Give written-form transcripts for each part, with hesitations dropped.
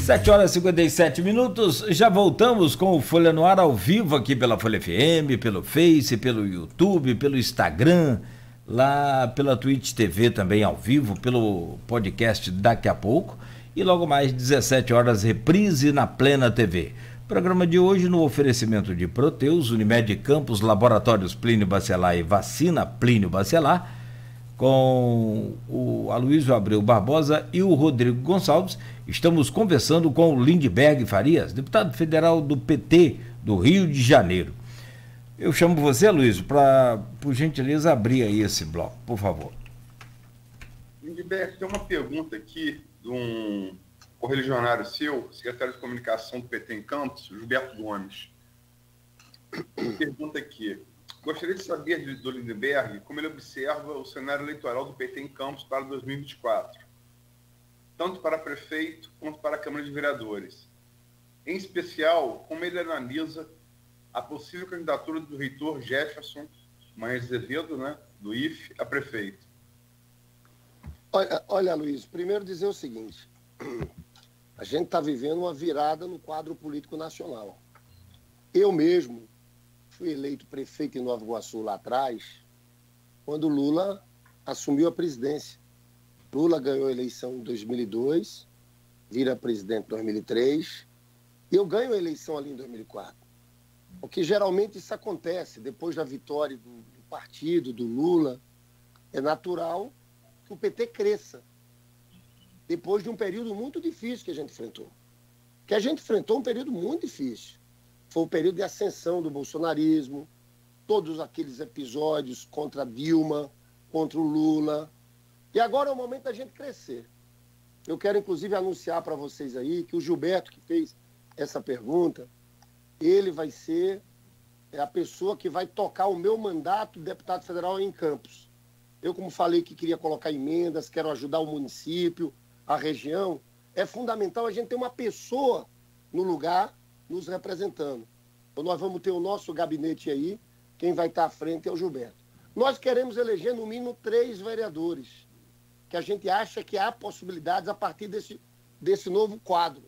7h57, já voltamos com o Folha no Ar ao vivo aqui pela Folha FM, pelo Face, pelo YouTube, pelo Instagram, lá pela Twitch TV também ao vivo, pelo podcast daqui a pouco e logo mais 17 horas reprise na Plena TV. Programa de hoje no oferecimento de Proteus, Unimed Campos, Laboratórios Plínio Bacelar e Vacina Plínio Bacelar, com o Aloysio Abreu Barbosa e o Rodrigo Gonçalves. Estamos conversando com o Lindbergh Farias, deputado federal do PT do Rio de Janeiro. Eu chamo você, Aloysio, para, por gentileza, abrir aí esse bloco, por favor. Lindbergh, tem uma pergunta aqui de um correligionário seu, secretário de comunicação do PT em Campos, Gilberto Gomes. Pergunta aqui. Gostaria de saber do Lindbergh como ele observa o cenário eleitoral do PT em Campos para 2024, tanto para prefeito quanto para a Câmara de Vereadores. Em especial, como ele analisa a possível candidatura do reitor Jefferson Manhães Azevedo, né, do IFE, a prefeito. Olha, Luiz, primeiro dizer o seguinte, a gente está vivendo uma virada no quadro político nacional. Eu mesmo fui eleito prefeito em Nova Iguaçu lá atrás, quando Lula assumiu a presidência. Lula ganhou a eleição em 2002, vira presidente em 2003, e eu ganho a eleição ali em 2004. Porque geralmente isso acontece, depois da vitória do partido, do Lula, é natural que o PT cresça, depois de um período muito difícil que a gente enfrentou. Que a gente enfrentou um período muito difícil. Foi o período de ascensão do bolsonarismo, todos aqueles episódios contra a Dilma, contra o Lula. E agora é o momento da gente crescer. Eu quero, inclusive, anunciar para vocês aí que o Gilberto, que fez essa pergunta, ele vai ser a pessoa que vai tocar o meu mandato de deputado federal em Campos. Eu, como falei que queria colocar emendas, quero ajudar o município, a região, é fundamental a gente ter uma pessoa no lugar nos representando. Então, nós vamos ter o nosso gabinete aí, quem vai estar à frente é o Gilberto. Nós queremos eleger, no mínimo, 3 vereadores, que a gente acha que há possibilidades a partir desse novo quadro.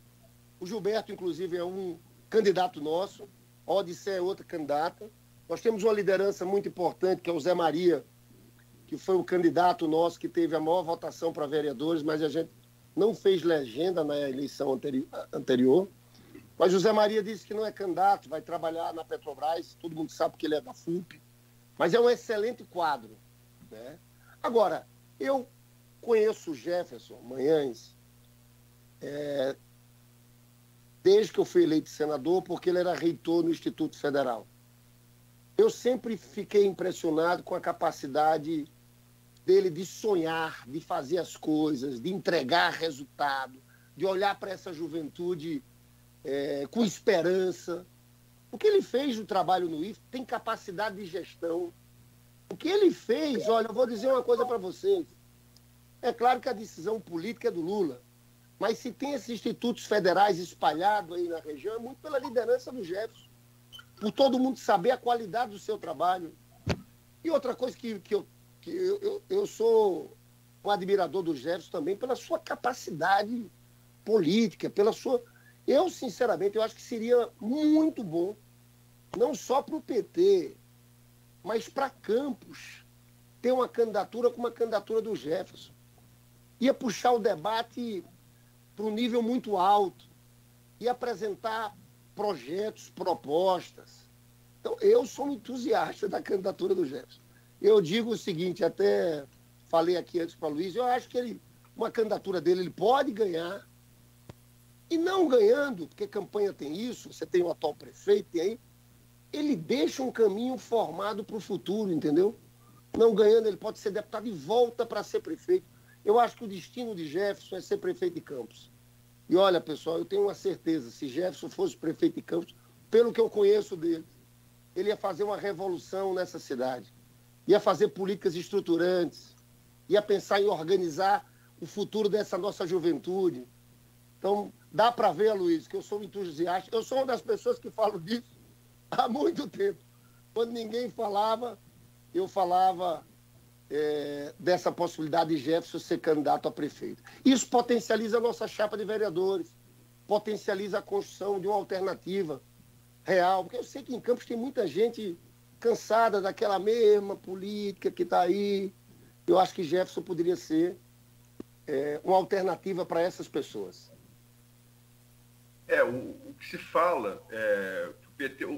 O Gilberto, inclusive, é um candidato nosso, a Odissé é outra candidata. Nós temos uma liderança muito importante, que é o Zé Maria, que foi o candidato nosso que teve a maior votação para vereadores, mas a gente não fez legenda na eleição anterior. Mas o Zé Maria disse que não é candidato, vai trabalhar na Petrobras, todo mundo sabe que ele é da FUP, mas é um excelente quadro, né? Agora, eu conheço o Jefferson Manhães desde que eu fui eleito senador, porque ele era reitor no Instituto Federal. Eu sempre fiquei impressionado com a capacidade dele de sonhar, de fazer as coisas, de entregar resultado, de olhar para essa juventude com esperança. O que ele fez no trabalho no IFE tem capacidade de gestão. O que ele fez, olha, eu vou dizer uma coisa para vocês. É claro que a decisão política é do Lula, mas se tem esses institutos federais espalhados aí na região, é muito pela liderança do Jefferson, por todo mundo saber a qualidade do seu trabalho. E outra coisa que eu sou um admirador do Jefferson também, pela sua capacidade política, pela sua... Eu, sinceramente, eu acho que seria muito bom, não só para o PT, mas para Campos, ter uma candidatura como a candidatura do Jefferson. Ia puxar o debate para um nível muito alto, ia apresentar projetos, propostas. Então, eu sou um entusiasta da candidatura do Jefferson. Eu digo o seguinte, até falei aqui antes para o Luiz, eu acho que uma candidatura dele, ele pode ganhar. E não ganhando, porque campanha tem isso, você tem o atual prefeito, tem aí, ele deixa um caminho formado para o futuro, entendeu? Não ganhando, ele pode ser deputado e volta para ser prefeito. Eu acho que o destino de Jefferson é ser prefeito de Campos. E olha, pessoal, eu tenho uma certeza, se Jefferson fosse prefeito de Campos, pelo que eu conheço dele, ele ia fazer uma revolução nessa cidade, ia fazer políticas estruturantes, ia pensar em organizar o futuro dessa nossa juventude. Então, dá para ver, Luiz, que eu sou um entusiasta. Eu sou uma das pessoas que falo disso há muito tempo. Quando ninguém falava, eu falava dessa possibilidade de Jefferson ser candidato a prefeito. Isso potencializa a nossa chapa de vereadores. potencializa a construção de uma alternativa real. Porque eu sei que em Campos tem muita gente cansada daquela mesma política que está aí. Eu acho que Jefferson poderia ser uma alternativa para essas pessoas. O que se fala,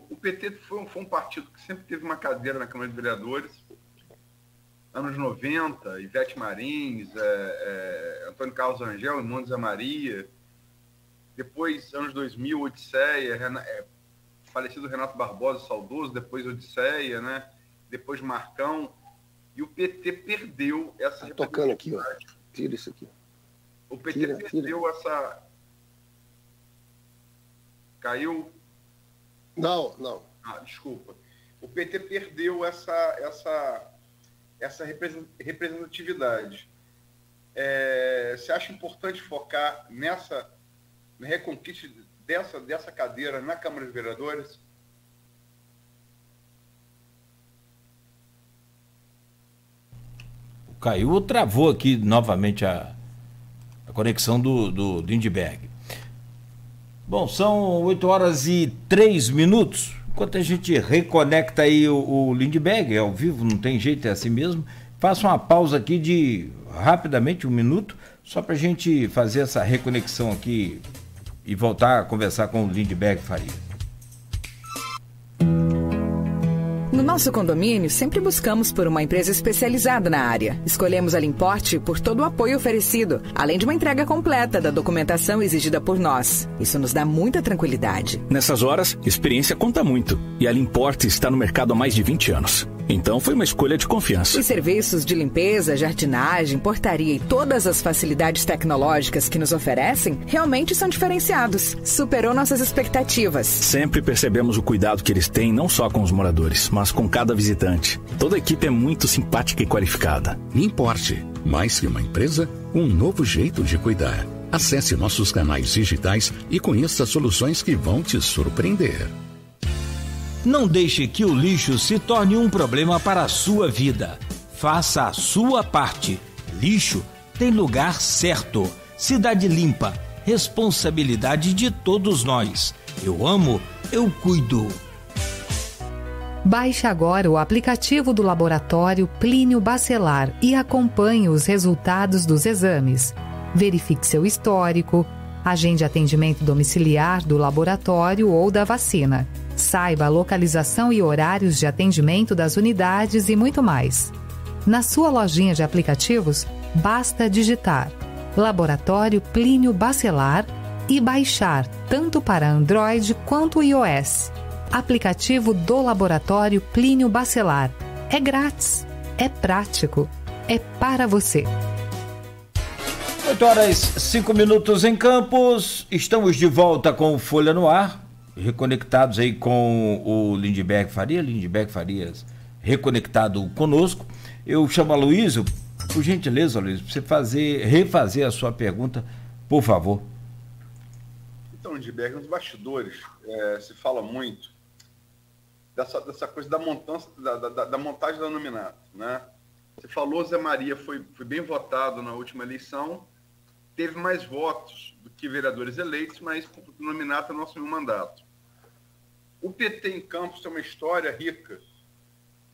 o PT foi um partido que sempre teve uma cadeira na Câmara de Vereadores. Anos 90, Ivete Marins, Antônio Carlos Rangel, irmão de Zé Maria. Depois, anos 2000, Odisseia, falecido Renato Barbosa, saudoso, depois Odisseia, né? Depois Marcão. E o PT perdeu essa... Tá tocando aqui, ó. Tira isso aqui. O PT perdeu essa... Caiu? Não. Desculpa. O PT perdeu essa representatividade. Você acha importante focar na reconquista dessa cadeira na Câmara de Vereadores? Caiu, travou aqui novamente a conexão do Lindbergh. Bom, são 8h03. Enquanto a gente reconecta aí o Lindbergh, ao vivo, não tem jeito, é assim mesmo. Faça uma pausa aqui de rapidamente 1 minuto, só para a gente fazer essa reconexão aqui e voltar a conversar com o Lindbergh Faria. No nosso condomínio, sempre buscamos por uma empresa especializada na área. Escolhemos a Limporte por todo o apoio oferecido, além de uma entrega completa da documentação exigida por nós. Isso nos dá muita tranquilidade. Nessas horas, experiência conta muito. E a Limporte está no mercado há mais de 20 anos. Então foi uma escolha de confiança. Os serviços de limpeza, jardinagem, portaria e todas as facilidades tecnológicas que nos oferecem realmente são diferenciados. Superou nossas expectativas. Sempre percebemos o cuidado que eles têm não só com os moradores, mas com cada visitante. Toda a equipe é muito simpática e qualificada. Limporte, mais que uma empresa, um novo jeito de cuidar. Acesse nossos canais digitais e conheça soluções que vão te surpreender. Não deixe que o lixo se torne um problema para a sua vida. Faça a sua parte. Lixo tem lugar certo. Cidade limpa. Responsabilidade de todos nós. Eu amo, eu cuido. Baixe agora o aplicativo do Laboratório Plínio Bacelar e acompanhe os resultados dos exames. Verifique seu histórico, agende atendimento domiciliar do laboratório ou da vacina. Saiba a localização e horários de atendimento das unidades e muito mais. Na sua lojinha de aplicativos, basta digitar Laboratório Plínio Bacelar e baixar tanto para Android quanto iOS. Aplicativo do Laboratório Plínio Bacelar. É grátis, é prático, é para você. 8h05 em Campos. Estamos de volta com o Folha no Ar. Reconectados aí com o Lindbergh Farias reconectado conosco. Eu chamo a Aloysio, por gentileza, Aloysio, para você refazer a sua pergunta, por favor. Então, Lindbergh, nos bastidores se fala muito dessa coisa da montagem da nominato, né? Você falou, Zé Maria foi bem votado na última eleição, teve mais votos do que vereadores eleitos, mas o nominato não assumiu o mandato. O PT em Campos tem uma história rica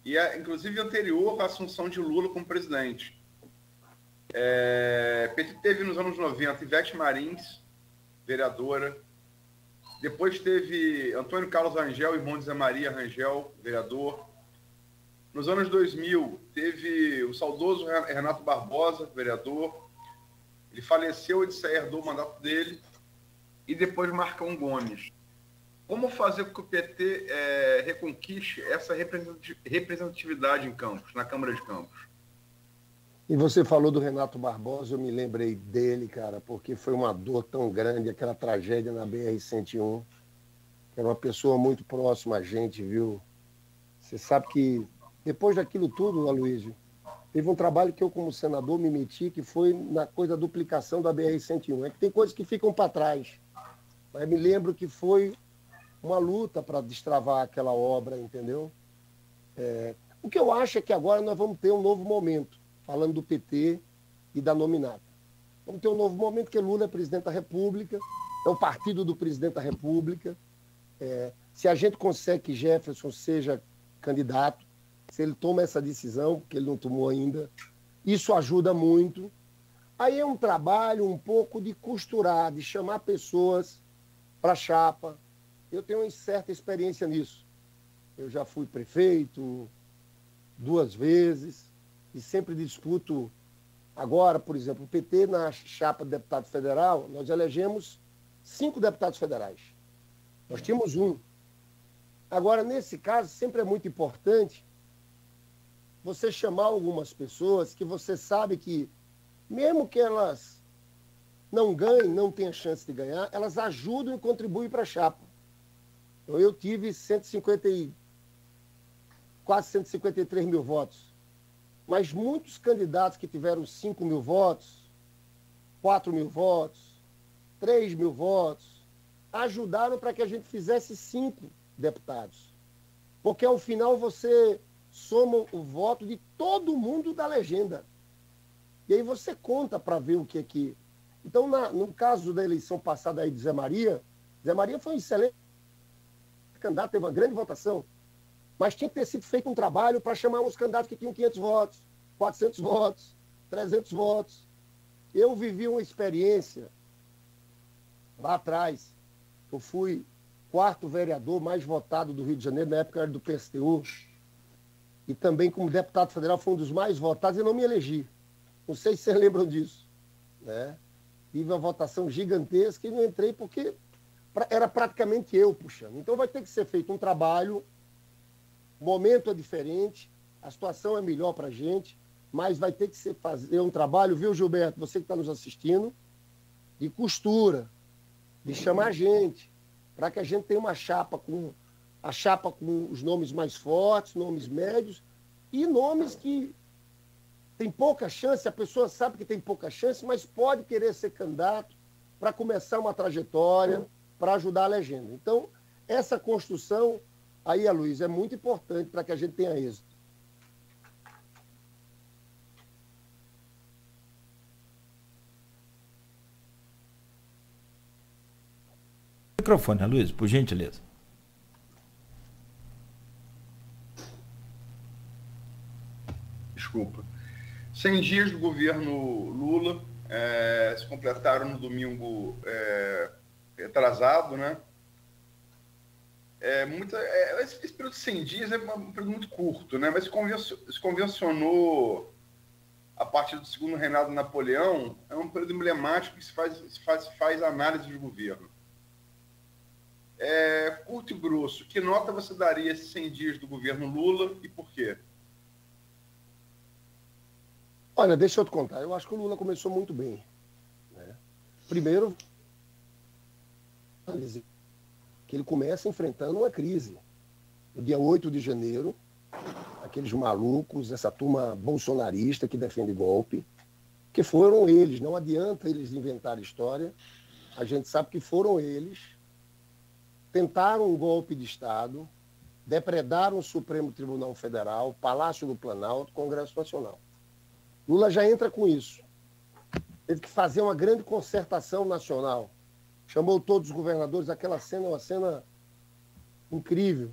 e é, inclusive, anterior à assunção de Lula como presidente. O PT teve, nos anos 90, Ivete Marins, vereadora. Depois teve Antônio Carlos Rangel, irmão de Zé Maria Rangel, vereador. Nos anos 2000, teve o saudoso Renato Barbosa, vereador. Ele faleceu, Odisseia herdou o mandato dele. E depois Marcão Gomes. Como fazer com que o PT reconquiste essa representatividade em Campos, na Câmara de Campos? E você falou do Renato Barbosa, eu me lembrei dele, cara, porque foi uma dor tão grande, aquela tragédia na BR-101. Era uma pessoa muito próxima a gente, viu? Você sabe que depois daquilo tudo, Aloysio, teve um trabalho que eu, como senador, me meti, que foi na coisa da duplicação da BR-101. É que tem coisas que ficam para trás. Mas me lembro que foi uma luta para destravar aquela obra, entendeu? O que eu acho é que agora nós vamos ter um novo momento, falando do PT e da nominata. Vamos ter um novo momento, porque Lula é presidente da República, é o partido do presidente da República. Se a gente consegue que Jefferson seja candidato, se ele toma essa decisão, que ele não tomou ainda, isso ajuda muito. Aí é um trabalho um pouco de costurar, de chamar pessoas para a chapa. Eu tenho uma certa experiência nisso. Eu já fui prefeito 2 vezes e sempre disputo. Agora, por exemplo, o PT na chapa de deputado federal, nós elegemos 5 deputados federais. Nós tínhamos 1. Agora, nesse caso, sempre é muito importante você chamar algumas pessoas que você sabe que, mesmo que elas não ganhem, não tenham chance de ganhar, elas ajudam e contribuem para a chapa. Então, eu tive quase 153 mil votos. Mas muitos candidatos que tiveram 5 mil votos, 4 mil votos, 3 mil votos, ajudaram para que a gente fizesse 5 deputados. Porque, ao final, você soma o voto de todo mundo da legenda. E aí você conta para ver o que é que... Então, no caso da eleição passada aí de Zé Maria foi um excelente candidato, teve uma grande votação, mas tinha que ter sido feito um trabalho para chamar uns candidatos que tinham 500 votos, 400 votos, 300 votos. Eu vivi uma experiência lá atrás. Eu fui 4º vereador mais votado do Rio de Janeiro, na época era do PSTU, e também como deputado federal foi um dos mais votados e não me elegi. Não sei se vocês lembram disso, né? Tive uma votação gigantesca e não entrei porque era praticamente eu puxando. Então vai ter que ser feito um trabalho, o momento é diferente, a situação é melhor para a gente, mas vai ter que ser fazer um trabalho, viu, Gilberto, você que está nos assistindo, de costura, de chamar gente, para que a gente tenha uma chapa com os nomes mais fortes, nomes médios e nomes que tem pouca chance, a pessoa sabe que tem pouca chance, mas pode querer ser candidato para começar uma trajetória, para ajudar a legenda. Então, essa construção aí, Luiz, é muito importante para que a gente tenha êxito. Microfone, Luiz, por gentileza. Desculpa. 100 dias do governo Lula se completaram no domingo atrasado, né? Esse período de 100 dias é um período muito curto, né? Mas se convencionou a partir do segundo reinado de Napoleão, é um período emblemático que se faz análise de governo. Curto e grosso, que nota você daria a esses 100 dias do governo Lula e por quê? Olha, deixa eu te contar. Eu acho que o Lula começou muito bem, né? Primeiro, que ele começa enfrentando uma crise. No dia 8 de janeiro, aqueles malucos, essa turma bolsonarista que defende golpe, que foram eles, não adianta eles inventarem história, a gente sabe que foram eles, tentaram um golpe de Estado, depredaram o Supremo Tribunal Federal, Palácio do Planalto, Congresso Nacional. Lula já entra com isso. Teve que fazer uma grande concertação nacional. Chamou todos os governadores, aquela cena é uma cena incrível,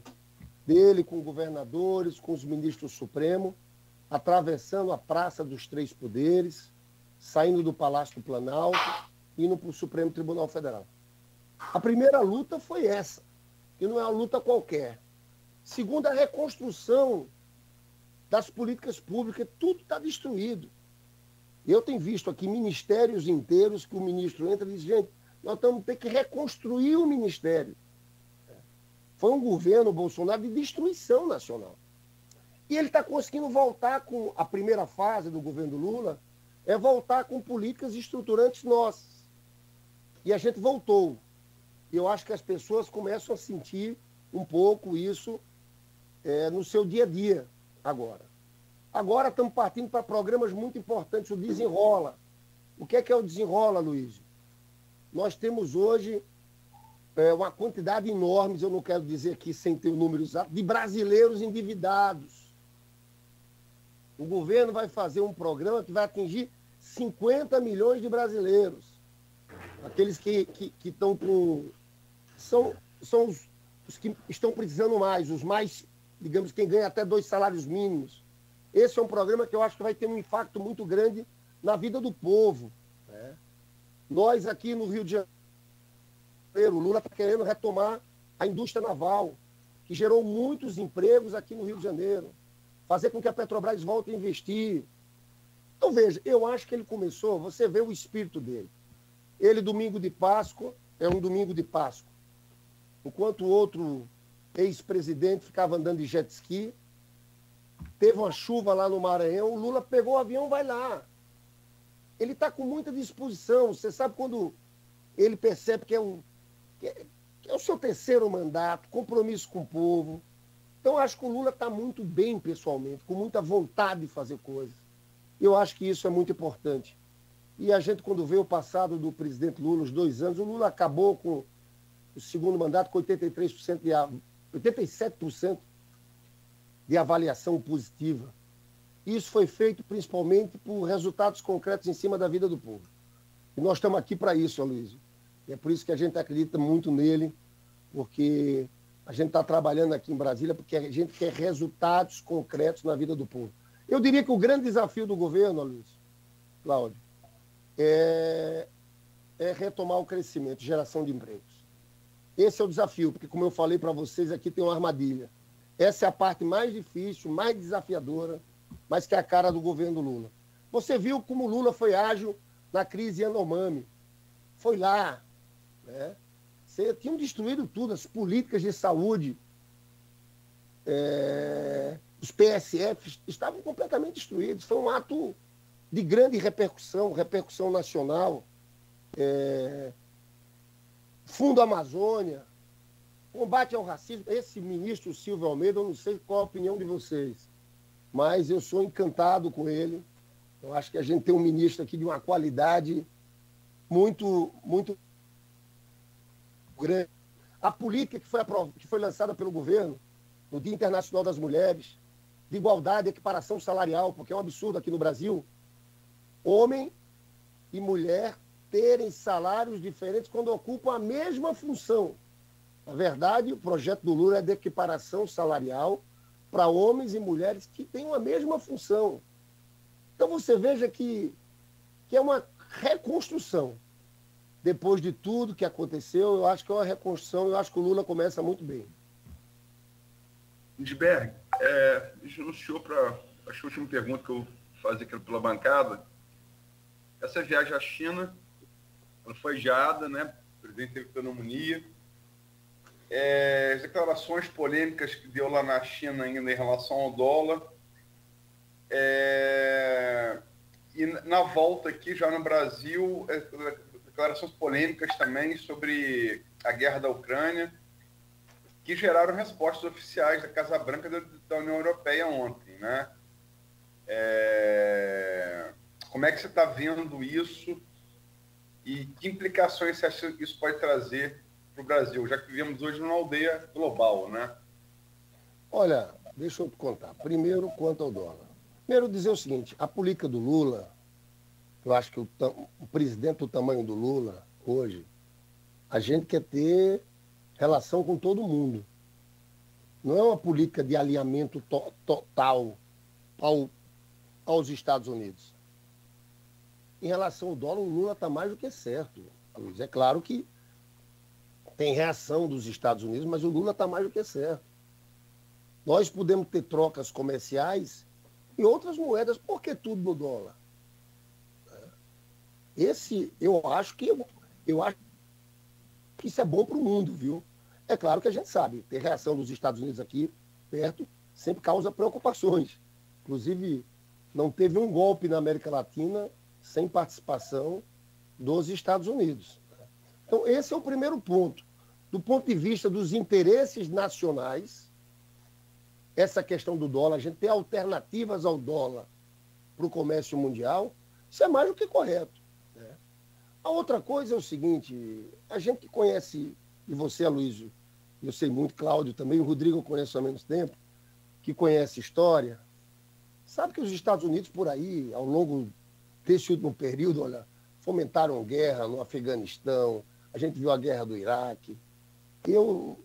dele com governadores, com os ministros do Supremo, atravessando a Praça dos Três Poderes, saindo do Palácio do Planalto, indo para o Supremo Tribunal Federal. A primeira luta foi essa, que não é uma luta qualquer. Segundo, a reconstrução das políticas públicas, tudo está destruído. Eu tenho visto aqui ministérios inteiros que o ministro entra e diz, gente, nós vamos ter que reconstruir o ministério. Foi um governo Bolsonaro de destruição nacional. E ele está conseguindo voltar com a primeira fase do governo Lula, voltar com políticas estruturantes nossas. E a gente voltou. E eu acho que as pessoas começam a sentir um pouco isso no seu dia a dia agora. Agora estamos partindo para programas muito importantes, o Desenrola. O que é o Desenrola, Luiz? Nós temos hoje uma quantidade enorme, eu não quero dizer aqui sem ter o número exato, de brasileiros endividados. O governo vai fazer um programa que vai atingir 50 milhões de brasileiros. Aqueles que estão com... São os que estão precisando mais, os mais, digamos, quem ganha até 2 salários mínimos. Esse é um programa que eu acho que vai ter um impacto muito grande na vida do povo, né? Nós aqui no Rio de Janeiro, o Lula está querendo retomar a indústria naval, que gerou muitos empregos aqui no Rio de Janeiro, fazer com que a Petrobras volte a investir. Então, veja, eu acho que ele começou, você vê o espírito dele. Ele, domingo de Páscoa, é um domingo de Páscoa. Enquanto o outro ex-presidente ficava andando de jet ski, teve uma chuva lá no Maranhão, o Lula pegou o avião, vai lá. Ele está com muita disposição. Você sabe quando ele percebe que é o seu terceiro mandato, compromisso com o povo. Então, eu acho que o Lula está muito bem pessoalmente, com muita vontade de fazer coisas. Eu acho que isso é muito importante. E a gente, quando vê o passado do presidente Lula, os 2 anos, o Lula acabou com o segundo mandato com 87% de avaliação positiva. Isso foi feito principalmente por resultados concretos em cima da vida do povo. E nós estamos aqui para isso, Aloysio. E é por isso que a gente acredita muito nele, porque a gente está trabalhando aqui em Brasília porque a gente quer resultados concretos na vida do povo. Eu diria que o grande desafio do governo, Aloysio, Cláudio, é retomar o crescimento, geração de empregos. Esse é o desafio, porque, como eu falei para vocês, aqui tem uma armadilha. Essa é a parte mais difícil, mais desafiadora, mas que é a cara do governo Lula. Você viu como o Lula foi ágil na crise Yanomami. Foi lá, né? Você tinham destruído tudo, as políticas de saúde, os PSFs estavam completamente destruídos. Foi um ato de grande repercussão nacional. Fundo Amazônia, combate ao racismo. Esse ministro Silvio Almeida, eu não sei qual a opinião de vocês, mas eu sou encantado com ele. Eu acho que a gente tem um ministro aqui de uma qualidade muito, muito grande. A política que foi lançada pelo governo no Dia Internacional das Mulheres, de igualdade, equiparação salarial, porque é um absurdo aqui no Brasil, homem e mulher terem salários diferentes quando ocupam a mesma função. Na verdade, o projeto do Lula é de equiparação salarial para homens e mulheres que têm a mesma função. Então você veja que é uma reconstrução. Depois de tudo que aconteceu, eu acho que é uma reconstrução, eu acho que o Lula começa muito bem. Lindbergh, anunciou acho que a última pergunta que eu vou fazer aqui pela bancada. Essa viagem à China, ela foi adiada, né? O presidente teve pneumonia. As declarações polêmicas que deu lá na China ainda em relação ao dólar. E na volta aqui, já no Brasil, declarações polêmicas também sobre a guerra da Ucrânia, que geraram respostas oficiais da Casa Branca da União Europeia ontem, né? Como é que você está vendo isso e que implicações você acha que isso pode trazer para o Brasil, já que vivemos hoje numa aldeia global, né? Olha, deixa eu te contar. Primeiro, quanto ao dólar. Primeiro, dizer o seguinte, a política do Lula, eu acho que o presidente do tamanho do Lula, hoje, a gente quer ter relação com todo mundo. Não é uma política de alinhamento total aos Estados Unidos. Em relação ao dólar, o Lula está mais do que certo. É claro que tem reação dos Estados Unidos, mas o Lula está mais do que certo. Nós podemos ter trocas comerciais e outras moedas, por que tudo no dólar? Eu acho que isso é bom para o mundo, viu? É claro que a gente sabe, ter reação dos Estados Unidos aqui perto sempre causa preocupações. Inclusive, não teve um golpe na América Latina sem participação dos Estados Unidos. Então, esse é o primeiro ponto. Do ponto de vista dos interesses nacionais, essa questão do dólar, a gente ter alternativas ao dólar para o comércio mundial, isso é mais do que correto, né? A outra coisa é o seguinte, a gente que conhece, e você, Aloysio, eu sei muito, Cláudio também, o Rodrigo eu conheço há menos tempo, que conhece história, sabe que os Estados Unidos por aí, ao longo desse último período, olha, fomentaram guerra no Afeganistão, a gente viu a guerra do Iraque. Eu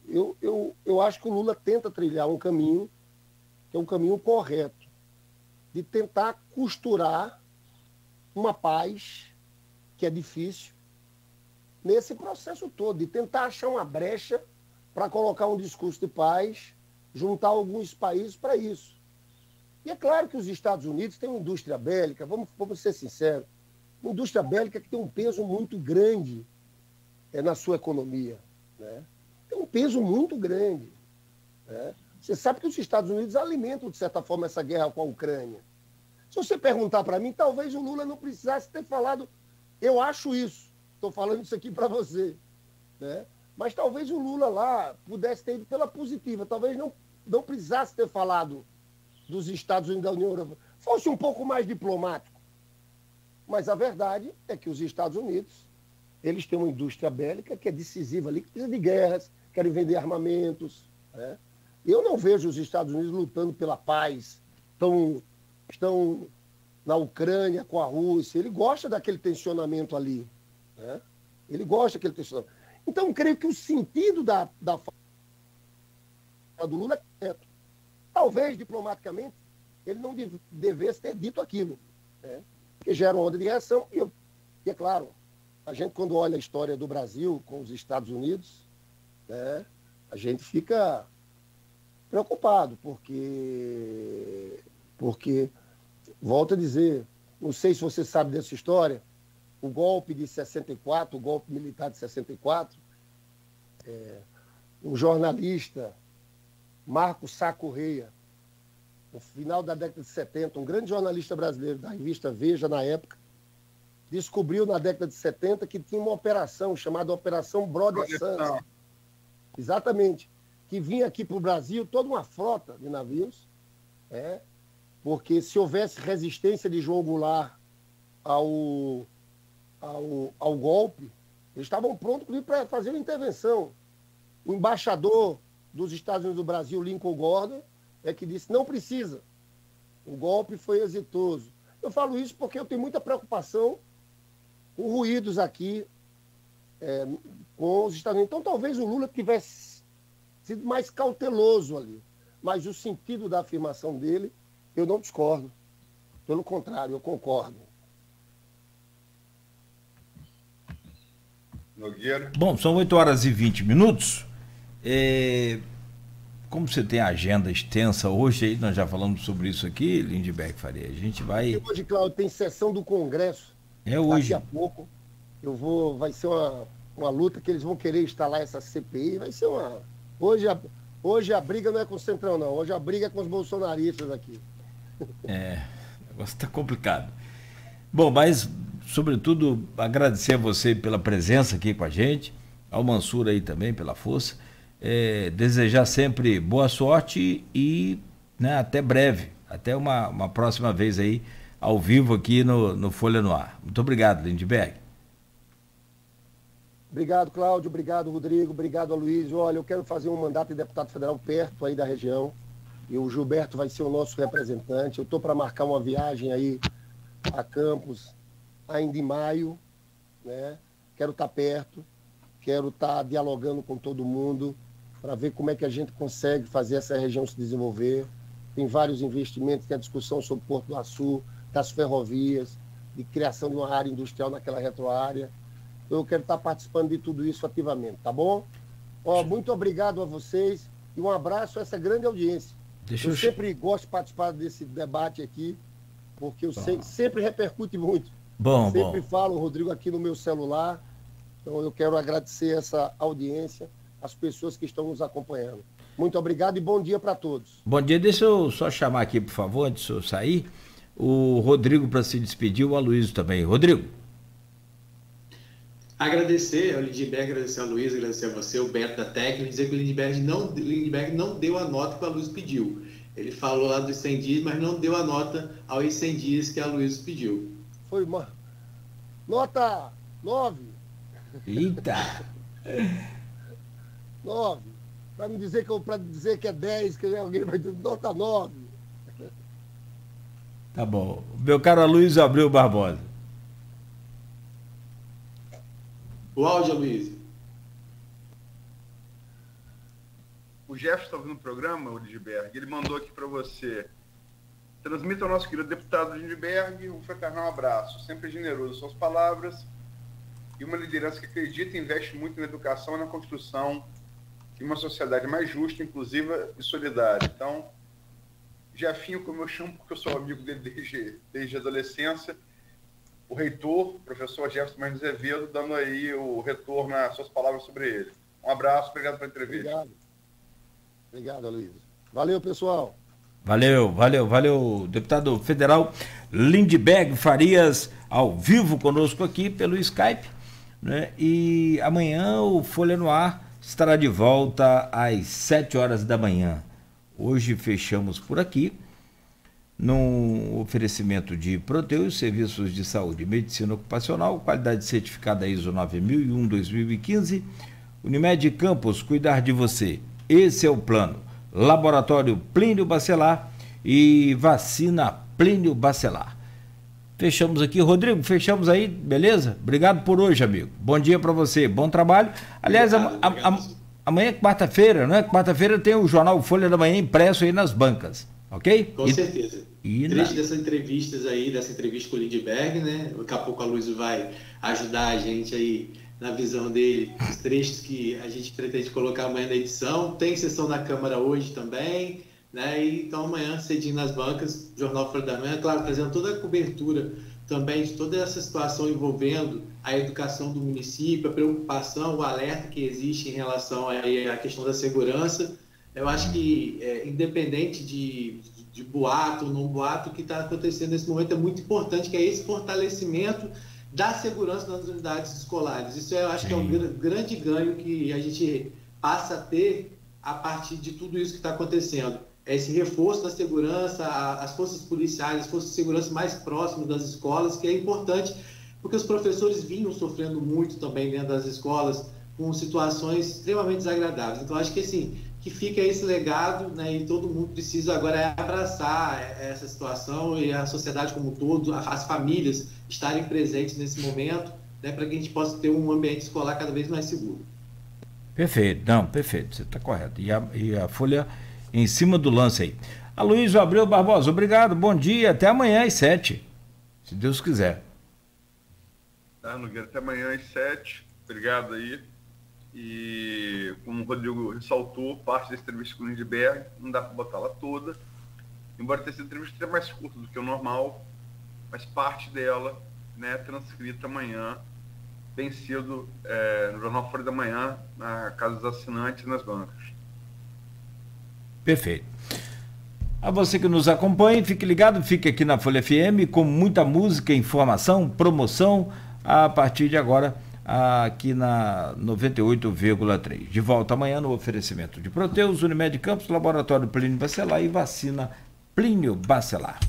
acho que o Lula tenta trilhar um caminho, que é um caminho correto, de tentar costurar uma paz, que é difícil, nesse processo todo, de tentar achar uma brecha para colocar um discurso de paz, juntar alguns países para isso. E é claro que os Estados Unidos têm uma indústria bélica, vamos ser sinceros, uma indústria bélica que tem um peso muito grande na sua economia, né? Tem um peso muito grande, né? Você sabe que os Estados Unidos alimentam, de certa forma, essa guerra com a Ucrânia. Se você perguntar para mim, talvez o Lula não precisasse ter falado, eu acho isso, estou falando isso aqui para você, né? Mas talvez o Lula lá pudesse ter ido pela positiva, talvez não precisasse ter falado dos Estados Unidos da União Europeia, fosse um pouco mais diplomático. Mas a verdade é que os Estados Unidos, eles têm uma indústria bélica que é decisiva ali, que precisa de guerras, querem vender armamentos, né? Eu não vejo os Estados Unidos lutando pela paz, estão na Ucrânia com a Rússia, ele gosta daquele tensionamento ali, né? Ele gosta daquele tensionamento. Então, creio que o sentido da fala do Lula é correto. Talvez, diplomaticamente, ele não devesse ter dito aquilo, né? Porque gera uma onda de reação. E é claro, a gente, quando olha a história do Brasil com os Estados Unidos, né, a gente fica preocupado, porque, volto a dizer, não sei se você sabe dessa história, o golpe de 64, o golpe militar de 64, um jornalista, Marco Sá Correia, no final da década de 70, um grande jornalista brasileiro da revista Veja, na época, descobriu na década de 70 que tinha uma operação chamada Operação Brother Suns. Exatamente. Que vinha aqui para o Brasil toda uma frota de navios, porque se houvesse resistência de João Goulart ao golpe, eles estavam prontos para fazer uma intervenção. O embaixador dos Estados Unidos do Brasil, Lincoln Gordon, que disse, não precisa. O golpe foi exitoso. Eu falo isso porque eu tenho muita preocupação com ruídos aqui com os Estados Unidos. Então, talvez o Lula tivesse sido mais cauteloso ali. Mas o sentido da afirmação dele, eu não discordo. Pelo contrário, eu concordo. Nogueira. Bom, são 8h20. Como você tem a agenda extensa hoje, aí nós já falamos sobre isso aqui, Lindbergh Faria, a gente vai... E hoje, Cláudio, tem sessão do Congresso. Hoje. Daqui a pouco vai ser uma luta que eles vão querer instalar essa CPI. Vai ser uma... Hoje a briga não é com o Centrão, não. Hoje a briga é com os bolsonaristas aqui. O negócio está complicado. Bom, mas, sobretudo, agradecer a você pela presença aqui com a gente, ao Mansur aí também, pela força. Desejar sempre boa sorte e, né, até breve, até uma próxima vez aí, ao vivo aqui no Folha no Ar. Muito obrigado, Lindbergh. Obrigado, Cláudio. Obrigado, Rodrigo. Obrigado, Aloysio. Olha, eu quero fazer um mandato de deputado federal perto aí da região. E o Gilberto vai ser o nosso representante. Eu estou para marcar uma viagem aí a Campos ainda em maio, né? Quero estar perto, quero estar dialogando com todo mundo para ver como é que a gente consegue fazer essa região se desenvolver. Tem vários investimentos, tem a discussão sobre Porto do Açu, das ferrovias, de criação de uma área industrial naquela retroárea. Eu quero estar participando de tudo isso ativamente, tá bom? Muito obrigado a vocês e um abraço a essa grande audiência. Eu sempre gosto de participar desse debate aqui, porque eu sempre repercute muito. Sempre falo, Rodrigo, aqui no meu celular. Então eu quero agradecer essa audiência, as pessoas que estão nos acompanhando. Muito obrigado e bom dia para todos. Bom dia, deixa eu só chamar aqui, por favor, antes de eu sair, o Rodrigo para se despedir, o Aloysio também. Rodrigo. Agradecer ao Lindbergh, agradecer ao Luiz, agradecer a você, o Beto da técnica, dizer que o Lindbergh não deu a nota que o Aloysio pediu. Ele falou lá dos 100 dias, mas não deu a nota aos 100 dias que a Aloysio pediu. Foi uma nota 9. Eita! 9. Para me dizer que é 10, que alguém vai dizer nota 9. Tá bom. Meu caro Aloysio Abreu Barbosa. O áudio, Luiz. O Jefferson está ouvindo o programa, o Lindbergh, ele mandou aqui para você. Transmita ao nosso querido deputado Lindbergh um fraternal abraço, sempre generoso em suas palavras e uma liderança que acredita e investe muito na educação e na construção de uma sociedade mais justa, inclusiva e solidária. Então, Jefinho, como eu chamo, porque eu sou amigo dele desde a adolescência, o reitor, o professor Jefferson Mendes Azevedo, dando aí o retorno às suas palavras sobre ele. Um abraço, obrigado pela entrevista. Obrigado, Luiz. Valeu, pessoal. Valeu, deputado federal Lindbergh Farias, ao vivo conosco aqui pelo Skype, né? E amanhã o Folha no Ar estará de volta às 7 horas da manhã. Hoje fechamos por aqui, num oferecimento de Proteus, serviços de saúde e medicina ocupacional, qualidade certificada ISO 9001-2015, Unimed Campos, cuidar de você. Esse é o plano. Laboratório Plínio Bacelar e vacina Plínio Bacelar. Fechamos aqui, Rodrigo, fechamos aí, beleza? Obrigado por hoje, amigo. Bom dia para você, bom trabalho. Aliás, amanhã é quarta-feira, não é? Quarta-feira tem o jornal Folha da Manhã impresso aí nas bancas, ok? Com certeza. Três dessas entrevistas aí, dessa entrevista com o Lindbergh, né? Daqui a pouco a Luiz vai ajudar a gente aí na visão dele, os trechos que a gente pretende colocar amanhã na edição. Tem sessão na Câmara hoje também, né? E então amanhã, cedinho nas bancas, Jornal Folha da Manhã, claro, trazendo toda a cobertura também de toda essa situação envolvendo a educação do município, a preocupação, o alerta que existe em relação aí à questão da segurança. Eu acho que, independente de boato ou não boato, o que está acontecendo nesse momento é muito importante, que é esse fortalecimento da segurança nas unidades escolares. Isso eu acho que é um grande ganho que a gente passa a ter a partir de tudo isso que está acontecendo. É esse reforço da segurança, as forças policiais, as forças de segurança mais próximas das escolas, que é importante, porque os professores vinham sofrendo muito também dentro das escolas, com situações extremamente desagradáveis. Então, acho que assim, que fica esse legado, né, e todo mundo precisa agora abraçar essa situação, e a sociedade como um todo, as famílias estarem presentes nesse momento, né, para que a gente possa ter um ambiente escolar cada vez mais seguro. Perfeito, você está correto. E a Folha em cima do lance aí. Aloysio Abreu Barbosa, obrigado, bom dia, até amanhã às 7, se Deus quiser. Tá, Nogueira, até amanhã às 7, obrigado aí. E como o Rodrigo ressaltou, parte dessa entrevista com o Lindbergh, não dá para botá-la toda, embora tenha sido entrevista até mais curta do que o normal, mas parte dela, né, transcrita amanhã, bem cedo, no Jornal Folha da Manhã, na Casa dos Assinantes e nas bancas. Perfeito. A você que nos acompanha, fique ligado, fique aqui na Folha FM com muita música, informação, promoção, a partir de agora, aqui na 98,3. De volta amanhã no oferecimento de Proteus, Unimed Campos, Laboratório Plínio Bacelar e vacina Plínio Bacelar.